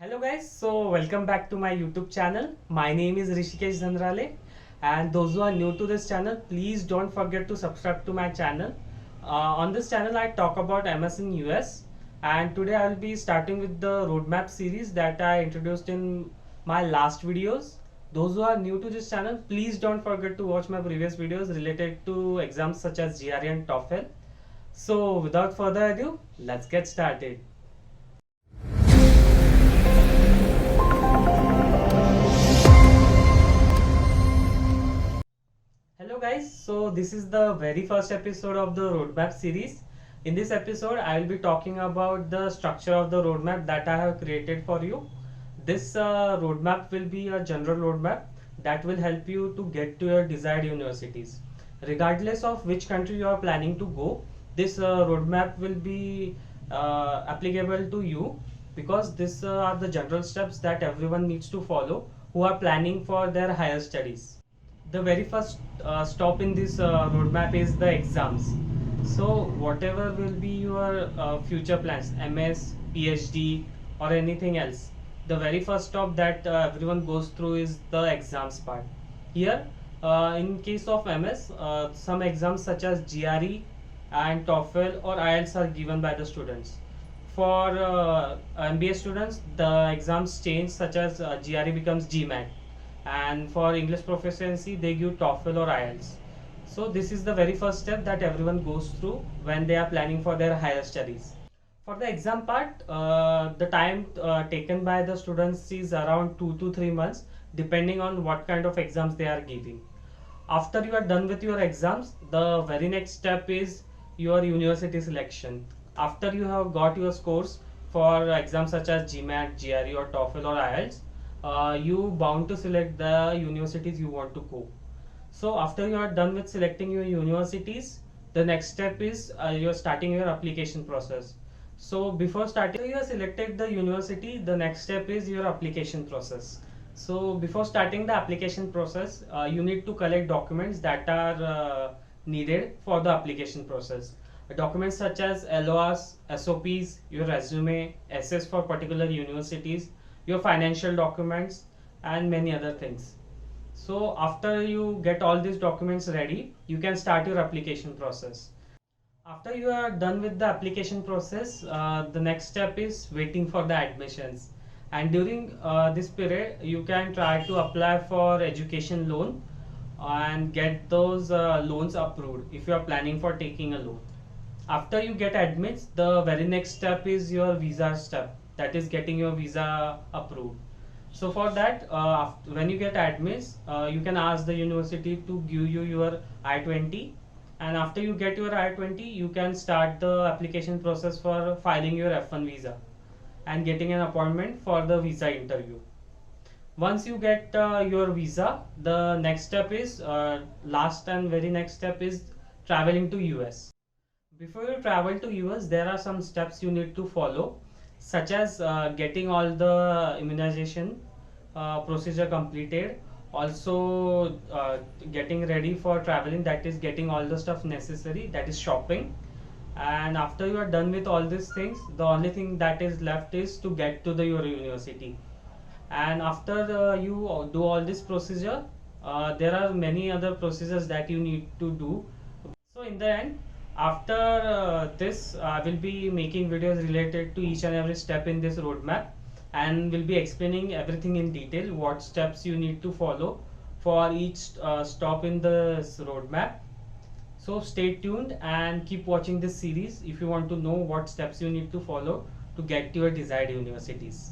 Hello guys, so welcome back to my YouTube channel. My name is Rishikesh Zandrale, and those who are new to this channel, please don't forget to subscribe to my channel. On this channel I talk about MS in US, and today I will be starting with the roadmap series that I introduced in my last videos. Those who are new to this channel, please don't forget to watch my previous videos related to exams such as GRE and TOEFL. So without further ado, let's get started. Hello guys, so this is the very first episode of the roadmap series. In this episode, I will be talking about the structure of the roadmap that I have created for you. This roadmap will be a general roadmap that will help you to get to your desired universities. Regardless of which country you are planning to go, this roadmap will be applicable to you because these are the general steps that everyone needs to follow who are planning for their higher studies. The very first stop in this roadmap is the exams. So whatever will be your future plans, MS, PhD or anything else, the very first stop that everyone goes through is the exams part. Here in case of MS, some exams such as GRE and TOEFL or IELTS are given by the students. For MBA students, the exams change, such as GRE becomes GMAT, and for English proficiency they give TOEFL or IELTS. So this is the very first step that everyone goes through when they are planning for their higher studies. For the exam part, the time taken by the students is around 2 to 3 months, depending on what kind of exams they are giving. After you are done with your exams, the very next step is your university selection. After you have got your scores for exams such as GMAT, GRE or TOEFL or IELTS, you bound to select the universities you want to go. So after you are done with selecting your universities, the next step is you're starting your application process. So before starting, you have selected the university, the next step is your application process. So before starting the application process, you need to collect documents that are needed for the application process. Documents such as LORs, SOPs, your resume, essays for particular universities, your financial documents, and many other things. So after you get all these documents ready, you can start your application process. After you are done with the application process, the next step is waiting for the admissions. And during this period, you can try to apply for education loan and get those loans approved if you are planning for taking a loan. After you get admits, the very next step is your visa step, that is getting your visa approved. So for that, when you get admits, you can ask the university to give you your I-20, and after you get your I-20, you can start the application process for filing your F1 visa and getting an appointment for the visa interview. Once you get your visa, the next step is last and very next step is traveling to US. Before you travel to US, there are some steps you need to follow, such as getting all the immunization procedure completed, also getting ready for traveling, that is getting all the stuff necessary, that is shopping. And after you are done with all these things, the only thing that is left is to get to your university. And after you do all this procedure, there are many other procedures that you need to do. So in the end, after this, I will be making videos related to each and every step in this roadmap, and will be explaining everything in detail, what steps you need to follow for each stop in this roadmap. So stay tuned and keep watching this series if you want to know what steps you need to follow to get to your desired universities.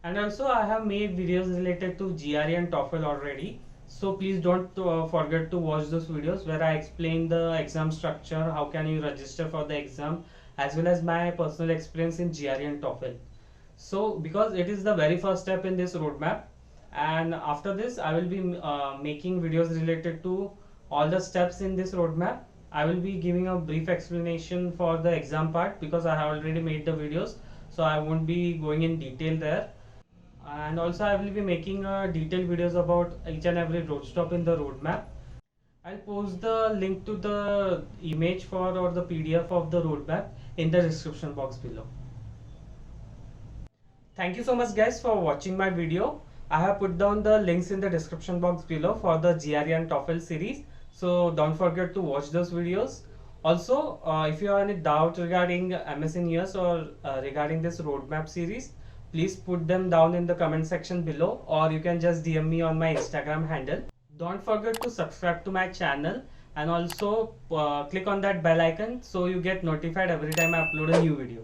And also I have made videos related to GRE and TOEFL already. So please don't forget to watch those videos where I explain the exam structure, how can you register for the exam, as well as my personal experience in GRE and TOEFL. So because it is the very first step in this roadmap, and after this I will be making videos related to all the steps in this roadmap. I will be giving a brief explanation for the exam part because I have already made the videos, so I won't be going in detail there. And also I will be making detailed videos about each and every road stop in the roadmap. I'll post the link to the image for or the PDF of the roadmap in the description box below. Thank you so much guys for watching my video. I have put down the links in the description box below for the GRE and TOEFL series. So don't forget to watch those videos. Also, if you have any doubt regarding MS in US or regarding this roadmap series, please put them down in the comment section below, or you can just DM me on my Instagram handle. Don't forget to subscribe to my channel and also click on that bell icon so you get notified every time I upload a new video.